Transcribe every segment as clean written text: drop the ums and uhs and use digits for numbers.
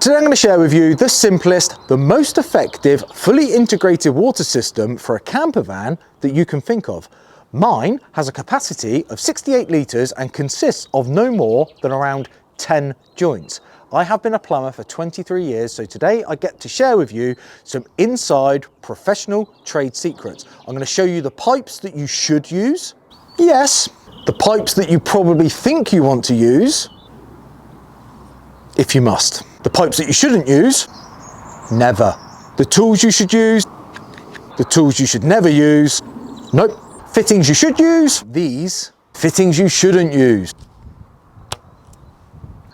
Today I'm going to share with you the simplest, the most effective, fully integrated water system for a camper van that you can think of. Mine has a capacity of 68 litres and consists of no more than around 10 joints. I have been a plumber for 23 years, so today I get to share with you some inside professional trade secrets. I'm going to show you the pipes that you should use. Yes, the pipes that you probably think you want to use, if you must. The pipes that you shouldn't use, never. The tools you should use, the tools you should never use. Nope. Fittings you should use, these. Fittings you shouldn't use.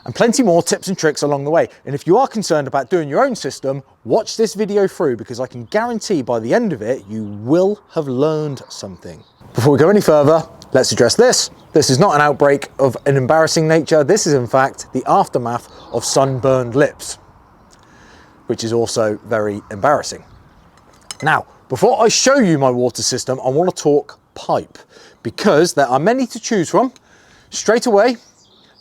And plenty more tips and tricks along the way. And if you are concerned about doing your own system, watch this video through because I can guarantee by the end of it, you will have learned something. Before we go any further, let's address this. This is not an outbreak of an embarrassing nature. This is in fact the aftermath of sunburned lips, which is also very embarrassing. Now, before I show you my water system, I want to talk pipe because there are many to choose from. Straight away,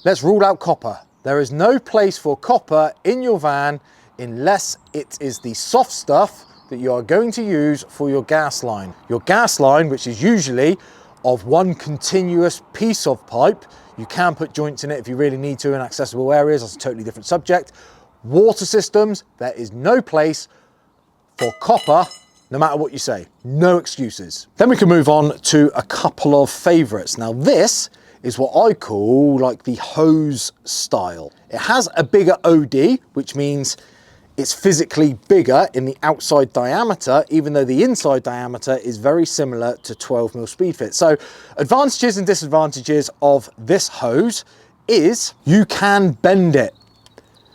let's rule out copper. There is no place for copper in your van unless it is the soft stuff that you are going to use for your gas line. Your gas line, which is usually of one continuous piece of pipe. You can put joints in it if you really need to in accessible areas. That's a totally different subject. Water systems, there is no place for copper, no matter what you say. No excuses. Then we can move on to a couple of favorites. Now this is what I call like the hose style. It has a bigger OD, which means it's physically bigger in the outside diameter, even though the inside diameter is very similar to 12mm speed fit. So advantages and disadvantages of this hose is you can bend it.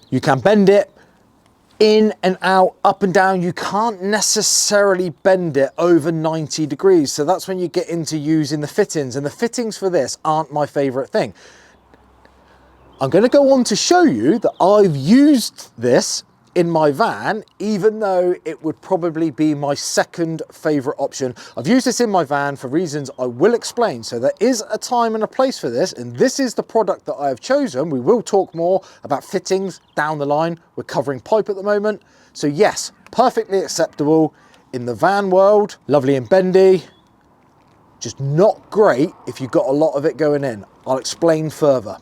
You can bend it in and out, up and down. You can't necessarily bend it over 90 degrees. So that's when you get into using the fittings, and the fittings for this aren't my favorite thing. I'm going to go on to show you that I've used this in my van, even though it would probably be my second favorite option. I've used this in my van for reasons I will explain. So there is a time and a place for this, and this is the product that I have chosen. We will talk more about fittings down the line. We're covering pipe at the moment. So yes, perfectly acceptable in the van world. Lovely and bendy, just not great if you've got a lot of it going in. I'll explain further.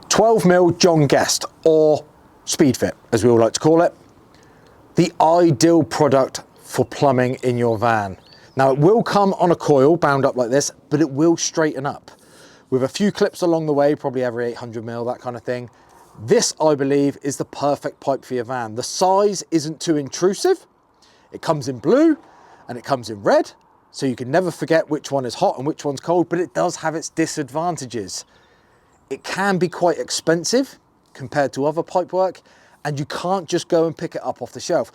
12mm John Guest, or speed fit, as we all like to call it. The ideal product for plumbing in your van. Now it will come on a coil bound up like this, but it will straighten up with a few clips along the way, probably every 800mm, that kind of thing. This, I believe, is the perfect pipe for your van. The size isn't too intrusive. It comes in blue and it comes in red, so you can never forget which one is hot and which one's cold, but it does have its disadvantages. It can be quite expensive compared to other pipe work, and you can't just go and pick it up off the shelf.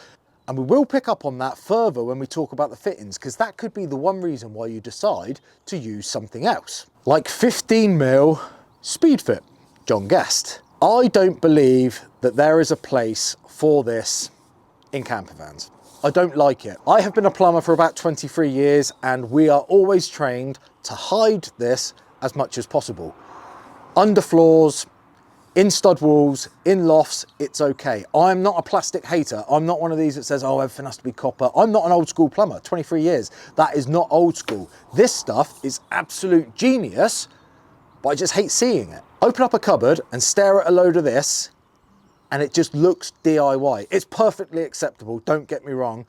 And we will pick up on that further when we talk about the fittings, because that could be the one reason why you decide to use something else. Like 15mm speed fit, John Guest. I don't believe that there is a place for this in camper vans. I don't like it. I have been a plumber for about 23 years, and we are always trained to hide this as much as possible. Under floors, in stud walls, in lofts, it's okay. I'm not a plastic hater. I'm not one of these that says, oh, everything has to be copper. I'm not an old school plumber, 23 years. That is not old school. This stuff is absolute genius, but I just hate seeing it. Open up a cupboard and stare at a load of this, and it just looks DIY. It's perfectly acceptable, don't get me wrong.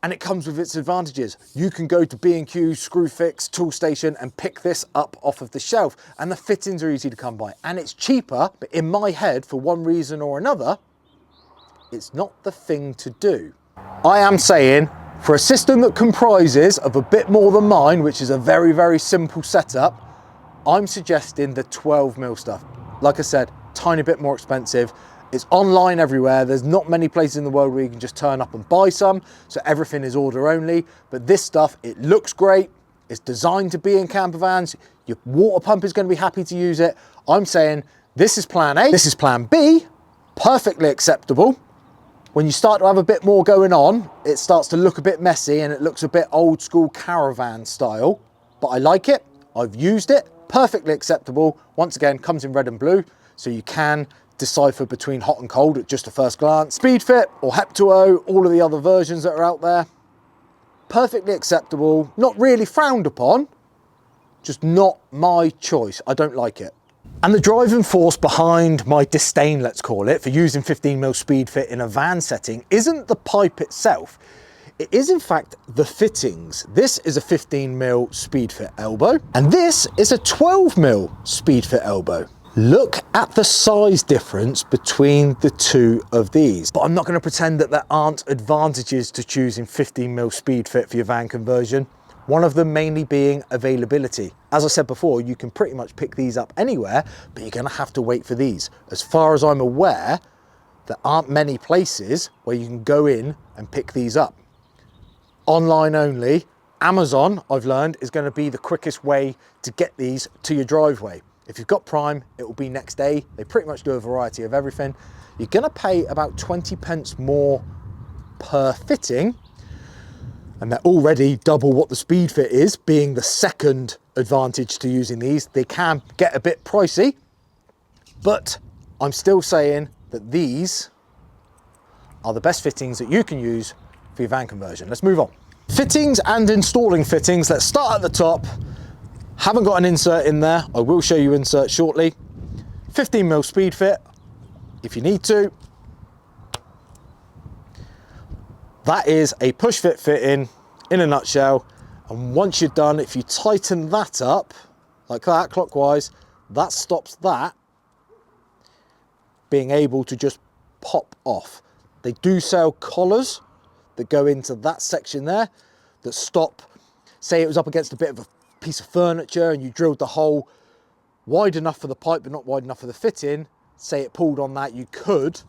And it comes with its advantages. You can go to B&Q, Screwfix, Toolstation and pick this up off of the shelf, and the fittings are easy to come by, and it's cheaper, but in my head, for one reason or another, it's not the thing to do. I am saying, for a system that comprises of a bit more than mine, which is a very, very simple setup, I'm suggesting the 12mm stuff. Like I said, tiny bit more expensive. It's online everywhere. There's not many places in the world where you can just turn up and buy some. So everything is order only. But this stuff, it looks great. It's designed to be in camper vans. Your water pump is going to be happy to use it. I'm saying this is plan A. This is plan B. Perfectly acceptable. When you start to have a bit more going on, it starts to look a bit messy and it looks a bit old school caravan style. But I like it. I've used it. Perfectly acceptable. Once again, comes in red and blue. So you can decipher between hot and cold at just a first glance. SpeedFit or Hep2O, all of the other versions that are out there, perfectly acceptable, not really frowned upon, just not my choice. I don't like it. And the driving force behind my disdain, let's call it, for using 15mm SpeedFit in a van setting isn't the pipe itself. It is in fact the fittings. This is a 15mm SpeedFit elbow, and this is a 12mm SpeedFit elbow. Look at the size difference between the two of these. But I'm not going to pretend that there aren't advantages to choosing 15mm SpeedFit for your van conversion. One of them mainly being availability. As I said before, you can pretty much pick these up anywhere, but you're going to have to wait for these. As far as I'm aware, there aren't many places where you can go in and pick these up. Online only. Amazon, I've learned, is going to be the quickest way to get these to your driveway. If you've got Prime, it will be next day. They pretty much do a variety of everything. You're going to pay about 20 pence more per fitting, and they're already double what the SpeedFit is, being the second advantage to using these. They can get a bit pricey, but I'm still saying that these are the best fittings that you can use for your van conversion. Let's move on. Fittings and installing fittings. Let's start at the top. Haven't got an insert in there. I will show you insert shortly. 15mm SpeedFit, if you need to. That is a push fit fitting in a nutshell. And once you're done, if you tighten that up like that, clockwise, that stops that being able to just pop off. They do sell collars that go into that section there that stop, say it was up against a bit of a piece of furniture and you drilled the hole wide enough for the pipe but not wide enough for the fitting, say it pulled on that, you could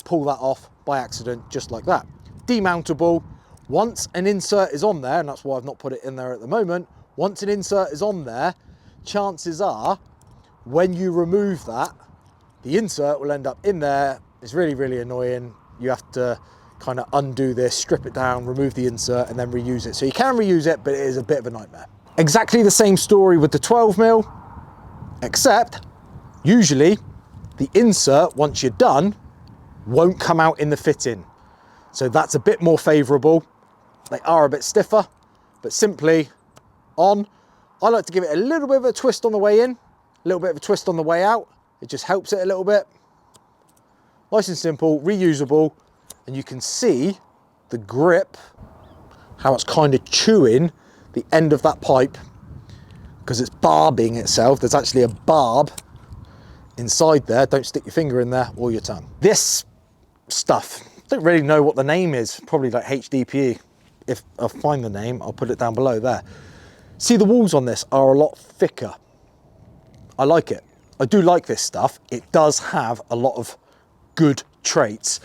pull that off by accident just like that. Demountable. Once an insert is on there, and that's why I've not put it in there at the moment, once an insert is on there, chances are when you remove that, the insert will end up in there. It's really, really annoying. You have to kind of undo this, strip it down, remove the insert and then reuse it. So you can reuse it, but it is a bit of a nightmare. Exactly the same story with the 12mm, except usually the insert, once you're done, won't come out in the fitting. So that's a bit more favorable. They are a bit stiffer, but simply on. I like to give it a little bit of a twist on the way in, a little bit of a twist on the way out. It just helps it a little bit. Nice and simple, reusable, and you can see the grip, how it's kind of chewing the end of that pipe because it's barbing itself. There's actually a barb inside there. Don't stick your finger in there or your tongue. This stuff, I don't really know what the name is, probably like HDPE. If I find the name, I'll put it down below there. See, the walls on this are a lot thicker. I like it. I do like this stuff. It does have a lot of good traits.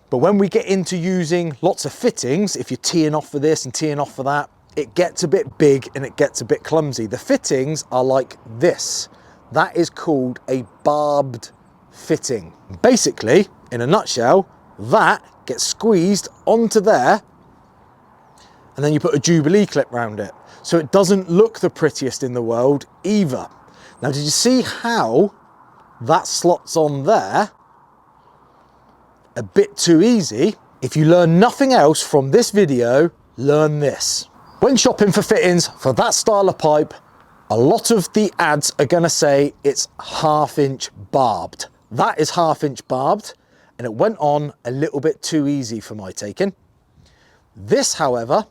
But when we get into using lots of fittings, if you're teeing off for this and teeing off for that, it gets a bit big and it gets a bit clumsy. The fittings are like this. That is called a barbed fitting. Basically, in a nutshell, that gets squeezed onto there and then you put a Jubilee clip around it. So it doesn't look the prettiest in the world either. Now, did you see how that slots on there? A bit too easy. If you learn nothing else from this video, learn this. When shopping for fittings for that style of pipe, a lot of the ads are gonna say it's 1/2 inch barbed. That is 1/2 inch barbed, and it went on a little bit too easy for my taking. This, however,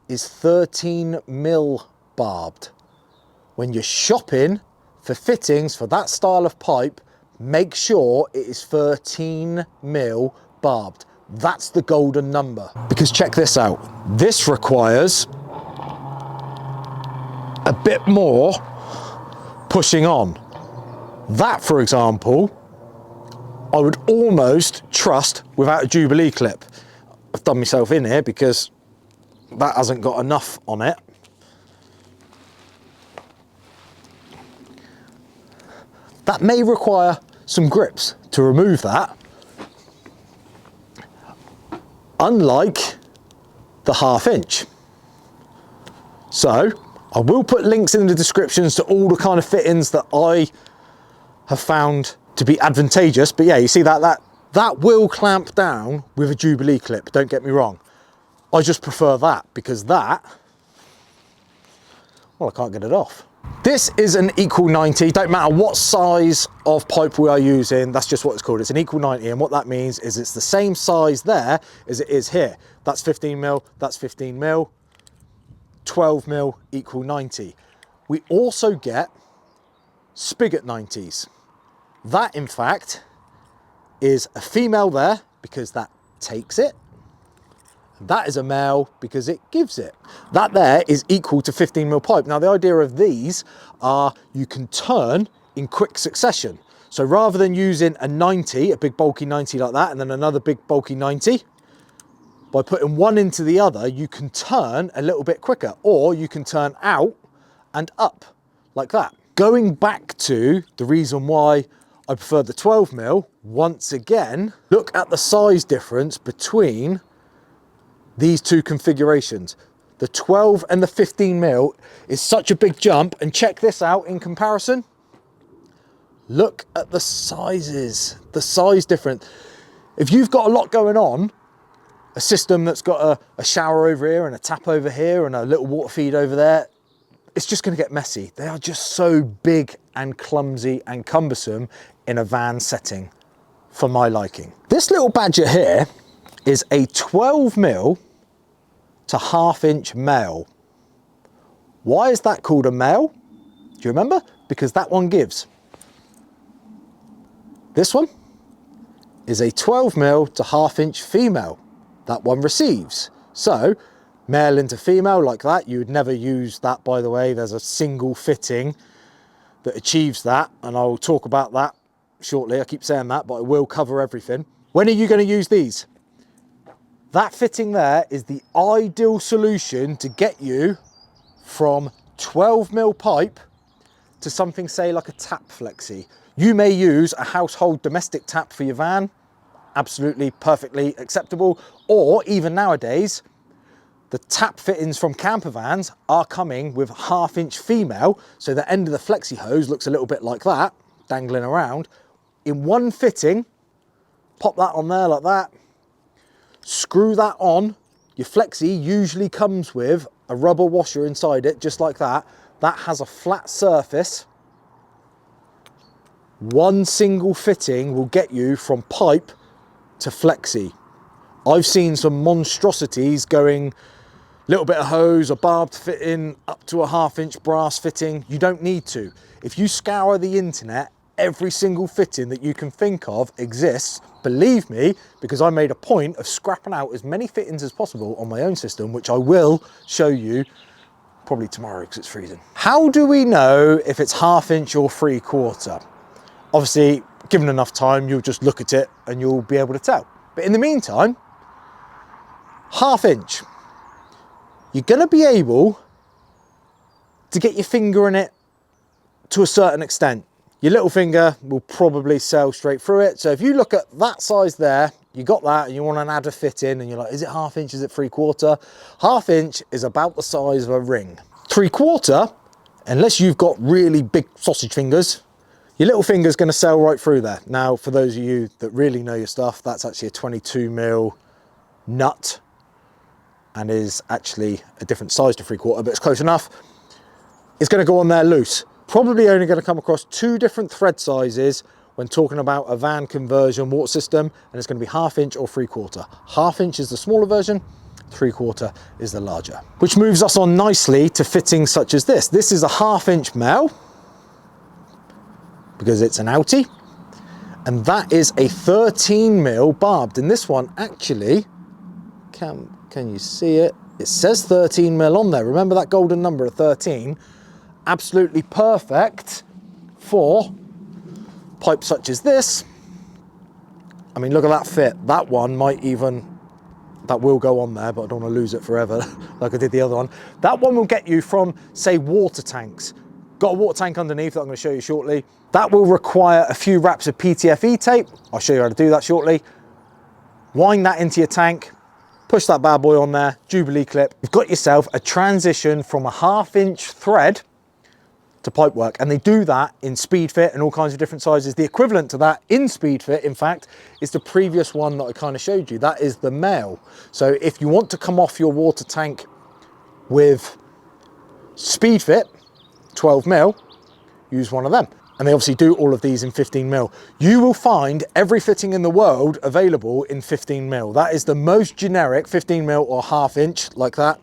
is 13mm barbed. When you're shopping for fittings for that style of pipe, make sure it is 13mm barbed. That's the golden number. Because check this out. This requires a bit more pushing on. That, for example, I would almost trust without a Jubilee clip. I've done myself in here because that hasn't got enough on it. That may require some grips to remove that, unlike the 1/2 inch. So I will put links in the descriptions to all the kind of fittings that I have found to be advantageous. But yeah, you see that will clamp down with a Jubilee clip, don't get me wrong. I just prefer that because that, well, I can't get it off. This is an equal 90, don't matter what size of pipe we are using, that's just what it's called. It's an equal 90, and what that means is it's the same size there as it is here. That's 15 mil, that's 15 mil, 12 mil equal 90. We also get spigot 90s. That, in fact, is a female there because that takes it. That is a male because it gives it. That there is equal to 15 mil pipe. Now, the idea of these are you can turn in quick succession. So rather than using a 90, a big bulky 90 like that, and then another big bulky 90, by putting one into the other, you can turn a little bit quicker, or you can turn out and up like that. Going back to the reason why I prefer the 12 mil, once again, look at the size difference between these two configurations. The 12 and the 15 mil is such a big jump, and check this out in comparison. Look at the sizes, the size difference. If you've got a lot going on, a system that's got a shower over here and a tap over here and a little water feed over there, it's just going to get messy. They are just so big and clumsy and cumbersome in a van setting for my liking. This little badger here is a 12 mil to 1/2 inch male. Why is that called a male? Do you remember? Because that one gives. This one is a 12 mil to 1/2 inch female. That one receives. So male into female like that. You would never use that, by the way. There's a single fitting that achieves that, and I'll talk about that shortly. I keep saying that, but I will cover everything. When are you going to use these? That fitting there is the ideal solution to get you from 12 mil pipe to something, say, like a tap flexi. You may use a household domestic tap for your van, absolutely perfectly acceptable, or even nowadays, the tap fittings from camper vans are coming with 1/2 inch female, so the end of the flexi hose looks a little bit like that, dangling around. In one fitting, pop that on there like that, screw that on. Your flexi usually comes with a rubber washer inside it, just like that. That has a flat surface. One single fitting will get you from pipe to flexi. I've seen some monstrosities going little bit of hose or barbed fitting up to a 1/2 inch brass fitting. You don't need to. If you scour the internet, every single fitting that you can think of exists. Believe me, because I made a point of scrapping out as many fittings as possible on my own system, which I will show you probably tomorrow because it's freezing. How do we know if it's 1/2 inch or 3/4? Obviously, given enough time, you'll just look at it and you'll be able to tell. But in the meantime, 1/2 inch, you're going to be able to get your finger in it to a certain extent. Your little finger will probably sail straight through it. So if you look at that size there, you got that and you want to add a fit in and you're like, is it 1/2 inch, is it 3/4? 1/2 inch is about the size of a ring. 3/4, unless you've got really big sausage fingers, your little finger's going to sail right through there. Now, for those of you that really know your stuff, that's actually a 22 mil nut and is actually a different size to 3/4, but it's close enough. It's going to go on there loose. Probably only going to come across 2 different thread sizes when talking about a van conversion water system, and it's going to be 1/2 inch or 3/4. 1/2 inch is the smaller version, 3/4 is the larger. Which moves us on nicely to fittings such as this. This is a 1/2 inch male, because it's an outie, and that is a 13 mil barbed. And this one actually, can you see it? It says 13 mil on there. Remember that golden number of 13? Absolutely perfect for pipes such as this. I mean, look at that fit. That one might even, that will go on there, but I don't want to lose it forever like I did the other one. That one will get you from, say, water tanks. Got a water tank underneath that I'm going to show you shortly. That will require a few wraps of PTFE tape. I'll show you how to do that shortly. Wind that into your tank, push that bad boy on there, Jubilee clip. You've got yourself a transition from a 1/2 inch thread to pipe work, and they do that in speed fit and all kinds of different sizes. The equivalent to that in speed fit, in fact, is the previous one that I kind of showed you. That is the male. So if you want to come off your water tank with speed fit 12 mil, use one of them. And they obviously do all of these in 15 mil. You will find every fitting in the world available in 15 mil. That is the most generic 15 mil or ½ inch like that.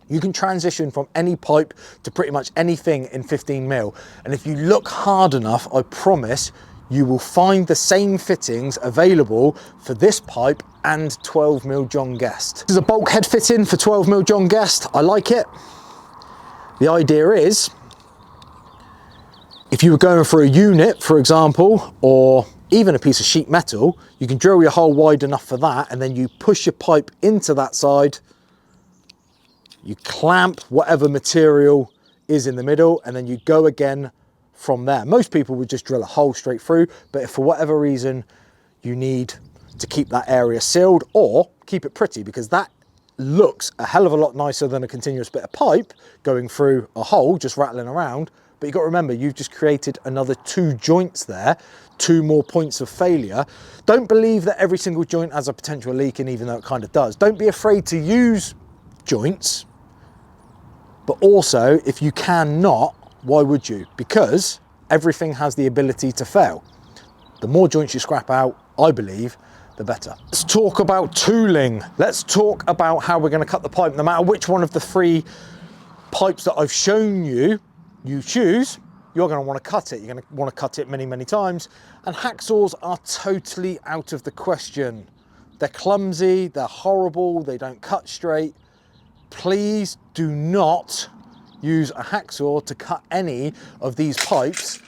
You can transition from any pipe to pretty much anything in 15 mil. And if you look hard enough, I promise you will find the same fittings available for this pipe and 12 mil John Guest. This is a bulkhead fitting for 12 mil John Guest. I like it. The idea is, if you were going for a unit, for example, or even a piece of sheet metal, you can drill your hole wide enough for that, and then you push your pipe into that side, you clamp whatever material is in the middle, and then you go again from there. Most people would just drill a hole straight through, but if for whatever reason you need to keep that area sealed or keep it pretty, because that looks a hell of a lot nicer than a continuous bit of pipe going through a hole, just rattling around. But you've got to remember, you've just created another 2 joints there, 2 more points of failure. Don't believe that every single joint has a potential leak, and even though it kind of does. Don't be afraid to use joints. But also, if you cannot, why would you? Because everything has the ability to fail. The more joints you scrap out, I believe, the better. Let's talk about tooling. Let's talk about how we're going to cut the pipe. No matter which one of the 3 pipes that I've shown you, you choose, you're going to want to cut it. You're going to want to cut it many, many times. And hacksaws are totally out of the question. They're clumsy, they're horrible, they don't cut straight. Please do not use a hacksaw to cut any of these pipes.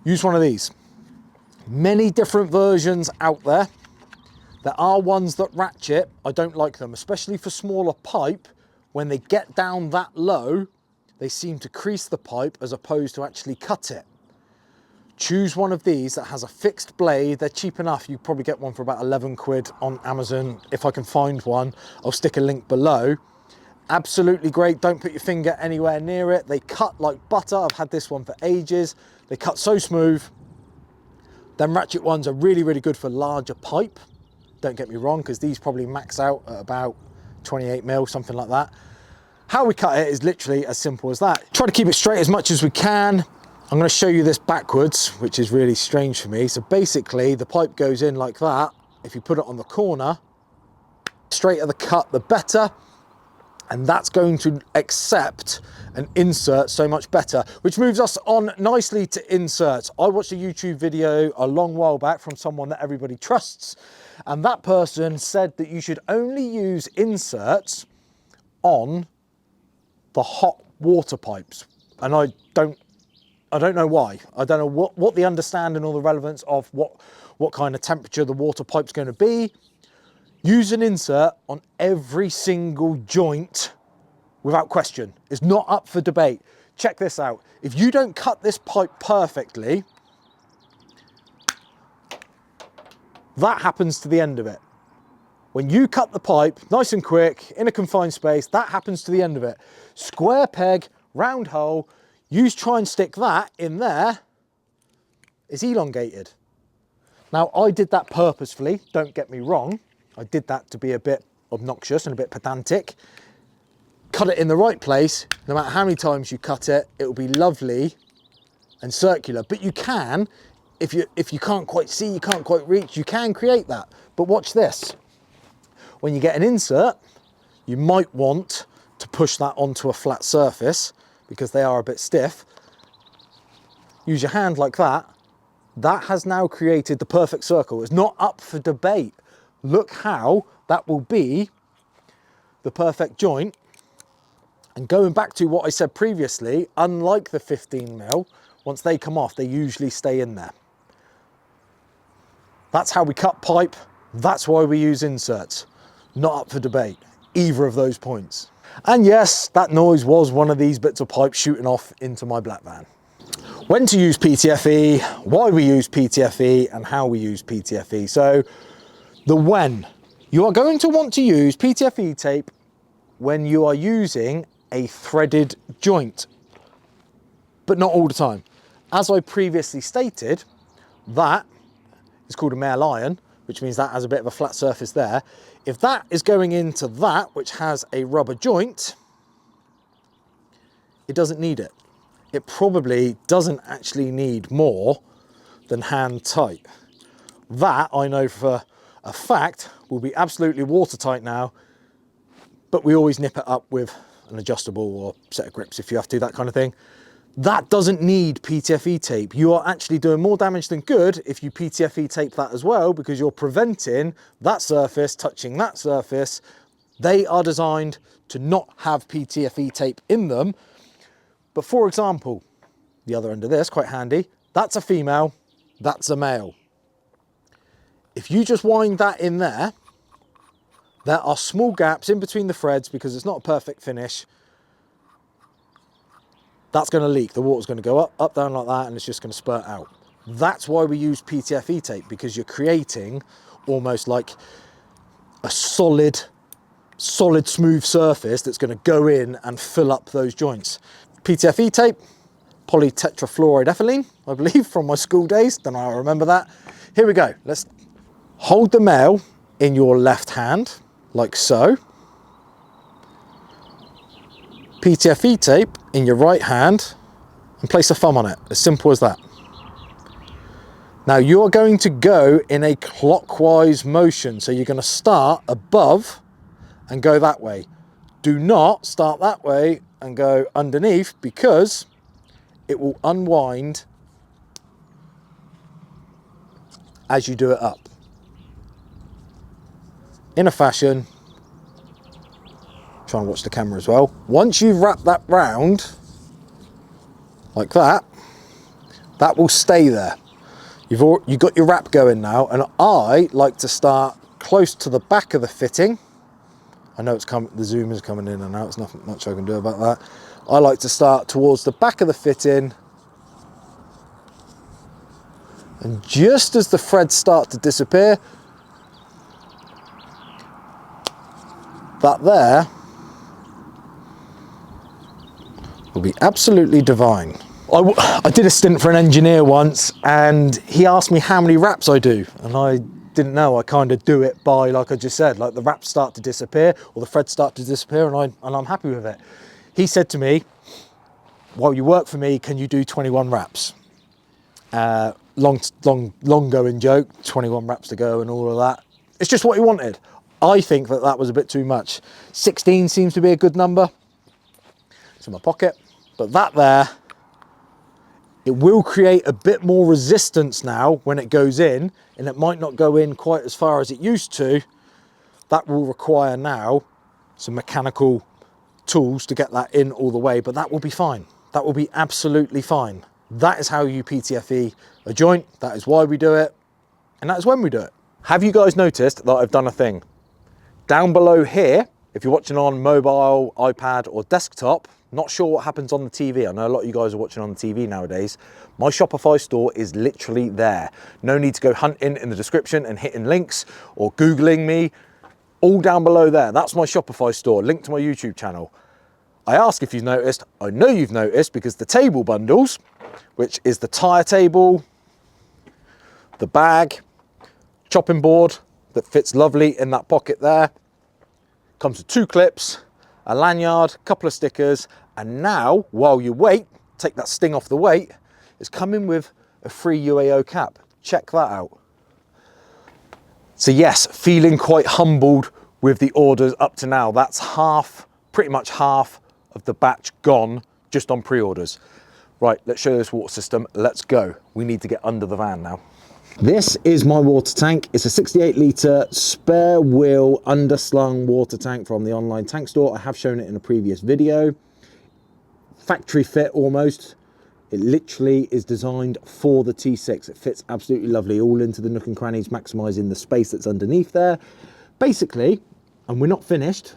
Use one of these. Many different versions out there. There are ones that ratchet. I don't like them, especially for smaller pipe. When they get down that low, they seem to crease the pipe as opposed to actually cut it. Choose one of these that has a fixed blade. They're cheap enough. You probably get one for about 11 quid on Amazon. If I can find one, I'll stick a link below. Absolutely great. Don't put your finger anywhere near it. They cut like butter. I've had this one for ages. They cut so smooth. Them ratchet ones are really, really good for larger pipe. Don't get me wrong, because these probably max out at about 28 mil, something like that. How we cut it is literally as simple as that. Try to keep it straight as much as we can. I'm going to show you this backwards, which is really strange for me. So basically the pipe goes in like that. If you put it on the corner, straighter the cut, the better. And that's going to accept and insert so much better, which moves us on nicely to inserts. I watched a YouTube video a long while back from someone that everybody trusts, and that person said that you should only use inserts on the hot water pipes. And I don't know why. I don't know what the understanding or the relevance of what kind of temperature the water pipe's going to be. Use an insert on every single joint without question. It's not up for debate. Check this out. If you don't cut this pipe perfectly, that happens to the end of it. When you cut the pipe nice and quick in a confined space, that happens to the end of it. Square peg, round hole, you try and stick that in there, it's elongated. Now, I did that purposefully, don't get me wrong. I did that to be a bit obnoxious and a bit pedantic. Cut it in the right place. No matter how many times you cut it, it will be lovely and circular. But you can, if you can't quite see, you can't quite reach, you can create that. But watch this. When you get an insert, you might want to push that onto a flat surface because they are a bit stiff. Use your hand like that. That has now created the perfect circle. It's not up for debate. Look how that will be the perfect joint. And going back to what I said previously, unlike the 15 mil, once they come off, they usually stay in there. That's how we cut pipe. That's why we use inserts. Not up for debate, either of those points. And yes, that noise was one of these bits of pipe shooting off into my black van. When to use PTFE, why we use PTFE, and how we use PTFE. So the when. You are going to want to use PTFE tape when you are using a threaded joint. but not all the time. As I previously stated, that is called a male iron, which means that has a bit of a flat surface there. If that is going into that, which has a rubber joint, it doesn't need it. It probably doesn't actually need more than hand tight. That I know for a fact will be absolutely watertight now, but we always nip it up with an adjustable or set of grips if you have to, that kind of thing. That doesn't need PTFE tape. You are actually doing more damage than good if you PTFE tape that as well, because you're preventing that surface touching that surface. They are designed to not have PTFE tape in them. But for example, the other end of this, quite handy, that's a female, that's a male. If you just wind that in there, there are small gaps in between the threads because it's not a perfect finish. That's going to leak. The water's going to go up, down like that, and it's just going to spurt out. That's why we use PTFE tape, because you're creating almost like a solid smooth surface that's going to go in and fill up those joints. PTFE tape, polytetrafluoroethylene, I believe, from my school days. Don't know how I remember that. Here we go. Let's hold the male in your left hand, like so. PTFE tape in your right hand and place a thumb on it. As simple as that. Now you're going to go in a clockwise motion. So you're going to start above and go that way. Do not start that way and go underneath, because it will unwind as you do it up. In a fashion, try and watch the camera as well. Once you've wrapped that round like that, that will stay there. You've got your wrap going now, and I like to start close to the back of the fitting. I know it's the zoom is coming in and out, there's nothing much I can do about that. I like to start towards the back of the fitting, and just as the threads start to disappear, that there will be absolutely divine. I did a stint for an engineer once, and he asked me how many wraps I do, and I didn't know. I kind of do it by, like I just said, like the wraps start to disappear or the threads start to disappear, and I'm happy with it. He said to me, while you work for me, can you do 21 wraps? Long going joke, 21 wraps to go and all of that. It's just what he wanted. I think that was a bit too much. 16 seems to be a good number. It's in my pocket, but that there, it will create a bit more resistance now when it goes in, and it might not go in quite as far as it used to. That will require now some mechanical tools to get that in all the way, but that will be fine. That will be absolutely fine. That is how you PTFE a joint. That is why we do it, and that is when we do it. Have you guys noticed that I've done a thing? Down below here, if you're watching on mobile, iPad or desktop, not sure what happens on the TV. I know a lot of you guys are watching on the TV nowadays. My Shopify store is literally there. No need to go hunting in the description and hitting links or Googling me. All down below there. That's my Shopify store, linked to my YouTube channel. I ask if you've noticed. I know you've noticed, because the table bundles, which is the tire table, the bag, chopping board that fits lovely in that pocket there, comes with 2 clips, a lanyard, a couple of stickers, and now, while you wait, take that sting off the weight, it's coming with a free UAO cap. Check that out. So yes, feeling quite humbled with the orders up to now. That's pretty much half of the batch gone just on pre-orders. Right, let's show you this water system. Let's go. We need to get under the van now. This is my water tank. It's a 68 litre spare wheel underslung water tank from the online tank store. I have shown it in a previous video. Factory fit almost. It literally is designed for the T6. It fits absolutely lovely, all into the nook and crannies, maximising the space that's underneath there. Basically, and we're not finished,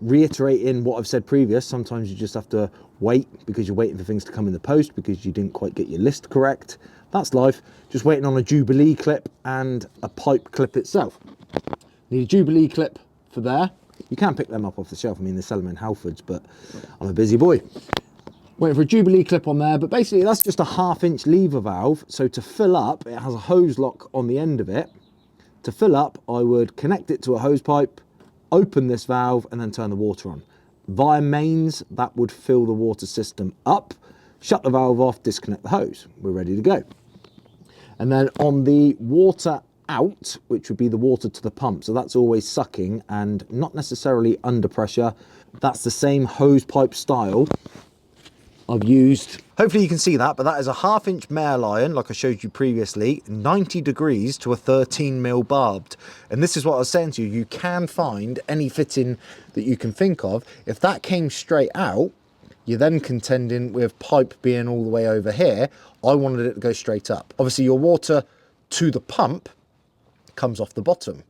reiterating what I've said previous, sometimes you just have to wait because you're waiting for things to come in the post because you didn't quite get your list correct. That's life. Just waiting on a Jubilee clip and a pipe clip itself. Need a Jubilee clip for there. You can pick them up off the shelf. I mean, they sell them in Halfords, but I'm a busy boy. Waiting for a Jubilee clip on there, but basically that's just a 1/2 inch lever valve. So to fill up, it has a hose lock on the end of it. To fill up, I would connect it to a hose pipe, open this valve, and then turn the water on. Via mains, that would fill the water system up, shut the valve off, disconnect the hose. We're ready to go. And then on the water out, which would be the water to the pump, so that's always sucking and not necessarily under pressure. That's the same hose pipe style I've used. Hopefully you can see that, but that is a 1/2 inch male iron, like I showed you previously, 90 degrees to a 13mm barbed. And this is what I was saying to you, you can find any fitting that you can think of. If that came straight out, you're then contending with pipe being all the way over here. I wanted it to go straight up. Obviously your water to the pump comes off the bottom,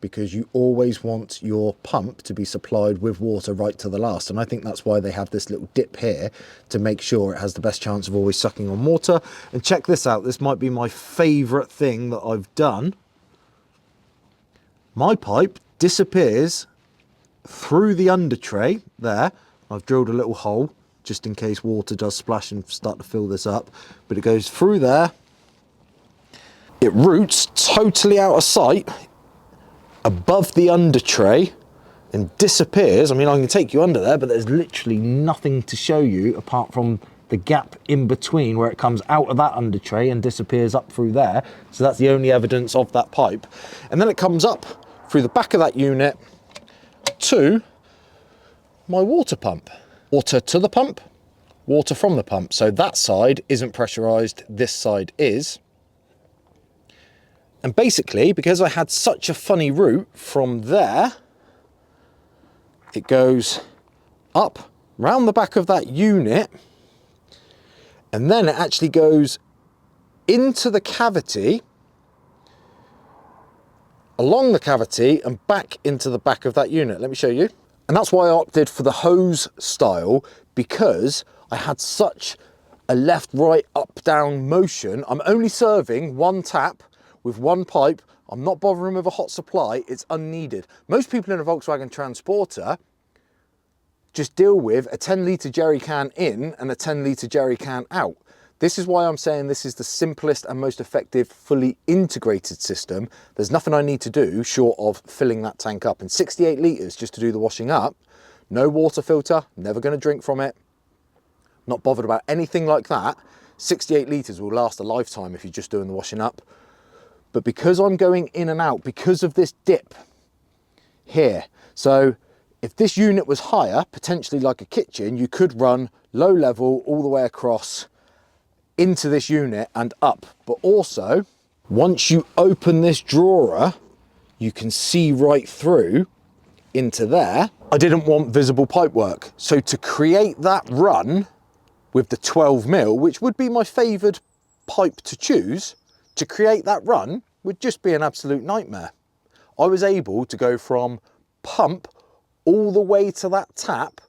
because you always want your pump to be supplied with water right to the last. And I think that's why they have this little dip here, to make sure it has the best chance of always sucking on water. And check this out, this might be my favorite thing that I've done. My pipe disappears through the under tray there. I've drilled a little hole just in case water does splash and start to fill this up, but it goes through there. It roots totally out of sight above the under tray and disappears. I mean, I can take you under there, but there's literally nothing to show you apart from the gap in between where it comes out of that under tray and disappears up through there. So that's the only evidence of that pipe. And then it comes up through the back of that unit to my water pump. Water to the pump, water from the pump. So that side isn't pressurized, this side is. And basically, because I had such a funny route from there, it goes up round the back of that unit, and then it actually goes into the cavity, along the cavity, and back into the back of that unit. Let me show you. And that's why I opted for the hose style, because I had such a left, right, up, down motion. I'm only serving one tap with one pipe. I'm not bothering with a hot supply, it's unneeded. Most people in a Volkswagen Transporter just deal with a 10-litre jerry can in and a 10-litre jerry can out. This is why I'm saying this is the simplest and most effective fully integrated system. There's nothing I need to do short of filling that tank up. And 68 litres just to do the washing up, no water filter, never gonna drink from it, not bothered about anything like that. 68 litres will last a lifetime if you're just doing the washing up. But because I'm going in and out, because of this dip here, so if this unit was higher, potentially like a kitchen, you could run low level all the way across into this unit and up. But also, once you open this drawer, you can see right through into there. I didn't want visible pipe work. So to create that run with the 12mm, which would be my favoured pipe to choose, to create that run would just be an absolute nightmare. I was able to go from pump all the way to that tap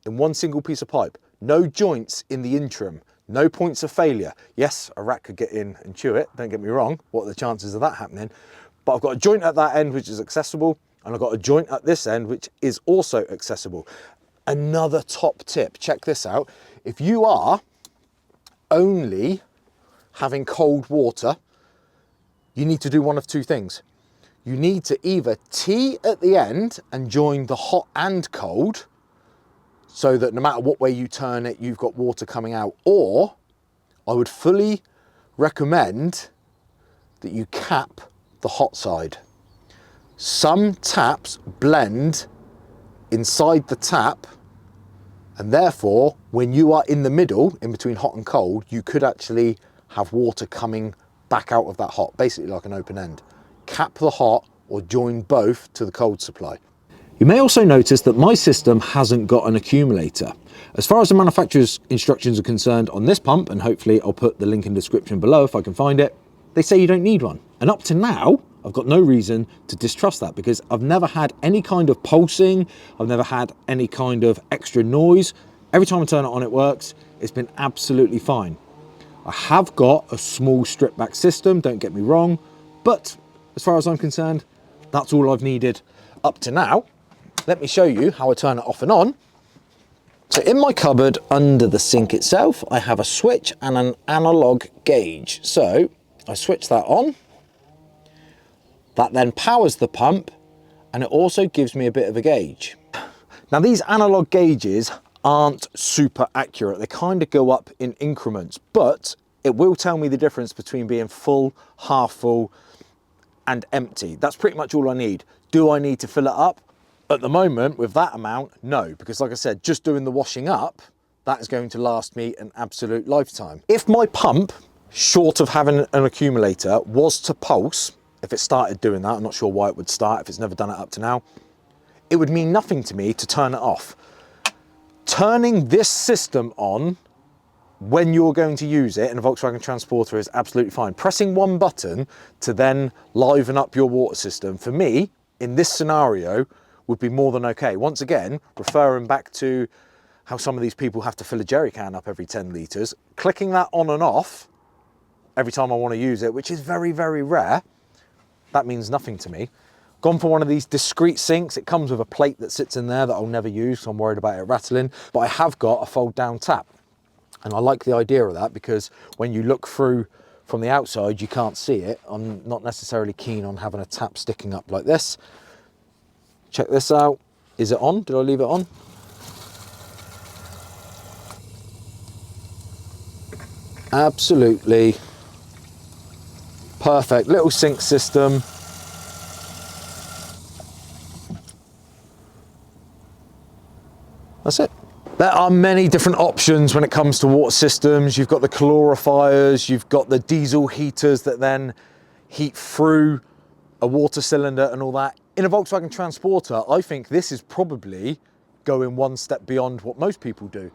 in one single piece of pipe. No joints in the interim, no points of failure. Yes, a rat could get in and chew it, don't get me wrong. What are the chances of that happening? But I've got a joint at that end which is accessible, and I've got a joint at this end which is also accessible. Another top tip, check this out. If you are only having cold water, you need to do one of two things. You need to either tee at the end and join the hot and cold, so that no matter what way you turn it, you've got water coming out. Or I would fully recommend that you cap the hot side. Some taps blend inside the tap, and therefore when you are in the middle, in between hot and cold, you could actually have water coming back out of that hot, basically like an open end. Cap the hot or join both to the cold supply. You may also notice that my system hasn't got an accumulator. As far as the manufacturer's instructions are concerned on this pump, and hopefully I'll put the link in the description below if I can find it, they say you don't need one. And up to now, I've got no reason to distrust that, because I've never had any kind of pulsing, I've never had any kind of extra noise. Every time I turn it on, it works. It's been absolutely fine. I have got a small strip back system, don't get me wrong, but as far as I'm concerned, that's all I've needed up to now. Let me show you how I turn it off and on. So in my cupboard under the sink itself, I have a switch and an analog gauge. So I switch that on. That then powers the pump, and it also gives me a bit of a gauge. Now these analog gauges aren't super accurate. They kind of go up in increments, but it will tell me the difference between being full, half full, and empty. That's pretty much all I need. Do I need to fill it up? At the moment, with that amount, no, because like I said, just doing the washing up, that is going to last me an absolute lifetime. If my pump, short of having an accumulator, was to pulse, if it started doing that, I'm not sure why it would start if it's never done it up to now, it would mean nothing to me to turn it off. Turning this system on when you're going to use it in a Volkswagen Transporter is absolutely fine. Pressing one button to then liven up your water system, for me, in this scenario, would be more than okay. Once again, referring back to how some of these people have to fill a jerry can up every 10 litres, clicking that on and off every time I want to use it, which is very, very rare, that means nothing to me. Gone for one of these discreet sinks. It comes with a plate that sits in there that I'll never use, so I'm worried about it rattling, but I have got a fold down tap. And I like the idea of that because when you look through from the outside, you can't see it. I'm not necessarily keen on having a tap sticking up like this. Check this out. Is it on? Did I leave it on? Absolutely perfect little sink system. That's it. There are many different options when it comes to water systems. You've got the calorifiers, you've got the diesel heaters that then heat through a water cylinder and all that. In a Volkswagen Transporter, I think this is probably going one step beyond what most people do.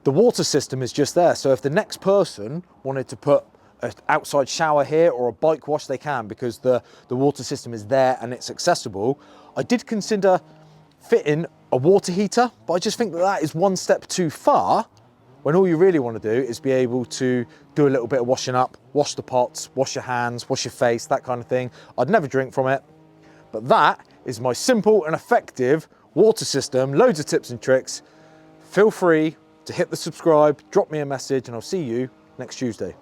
The water system is just there. So if the next person wanted to put an outside shower here or a bike wash, they can, because the water system is there and it's accessible. I did consider fitting a water heater, but I just think that that is one step too far when all you really want to do is be able to do a little bit of washing up, wash the pots, wash your hands, wash your face, that kind of thing. I'd never drink from it, but that is my simple and effective water system. Loads of tips and tricks. Feel free to hit the subscribe, drop me a message, and I'll see you next Tuesday.